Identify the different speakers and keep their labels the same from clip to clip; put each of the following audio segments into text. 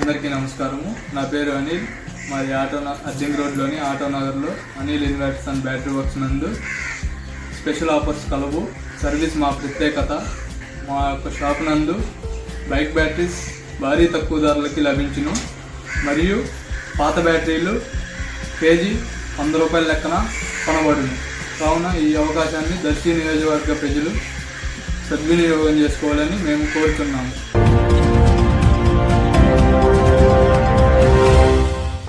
Speaker 1: అందరికీ నమస్కారము. నా పేరు అనిల్. మాది అర్జంగ్ రోడ్లోని ఆటో నగర్లో Anil inverters and battery works నందు స్పెషల్ ఆఫర్స్ కలవు. సర్వీస్ మా ప్రత్యేకత. మా యొక్క షాప్ నందు బైక్ బ్యాటరీస్ భారీ తక్కువ ధరలకి లభించును మరియు పాత బ్యాటరీలు కేజీ 100 రూపాయల లెక్కన కొనబడును. కావున ఈ అవకాశాన్ని దర్శి నియోజకవర్గ ప్రజలు సద్వినియోగం చేసుకోవాలని మేము కోరుతున్నాము.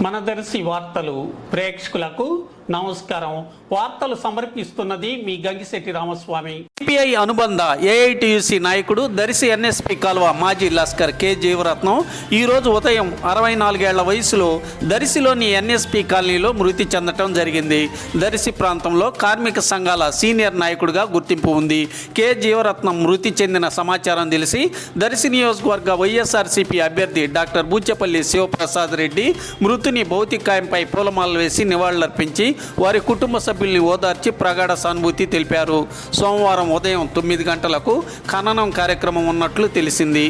Speaker 2: మన దర్శి వార్తలు ప్రేక్షకులకు నమస్కారం. వార్తలు సమర్పిస్తున్నది మీ గంగిశెట్టి రామస్వామి.
Speaker 3: సిపిఐ అనుబంధ ఏఐటియుసి నాయకుడు దర్శి ఎన్ఎస్పి కాలువ మాజీ లస్కర్ కె జీవరత్నం ఈరోజు ఉదయం 64 ఏళ్ల వయసులో దర్శిలోని ఎన్ఎస్పి కాలనీలో మృతి చెందటం జరిగింది. దర్శి ప్రాంతంలో కార్మిక సంఘాల సీనియర్ నాయకుడిగా గుర్తింపు ఉంది. కె జీవరత్నం మృతి చెందిన సమాచారం తెలిసి దర్శి నియోజకవర్గ వైఎస్ఆర్సీపీ అభ్యర్థి డాక్టర్ బూచెపల్లి శివప్రసాద్ రెడ్డి మృతుని భౌతికాయంపై పూలమాలలు వేసి నివాళులర్పించి వారి కుటుంబ సభ్యుల్ని ఓదార్చి ప్రగాఢ సానుభూతి తెలిపారు. సోమవారం ఉదయం 9 గంటలకు ఖననం కార్యక్రమం ఉన్నట్లు తెలిసింది.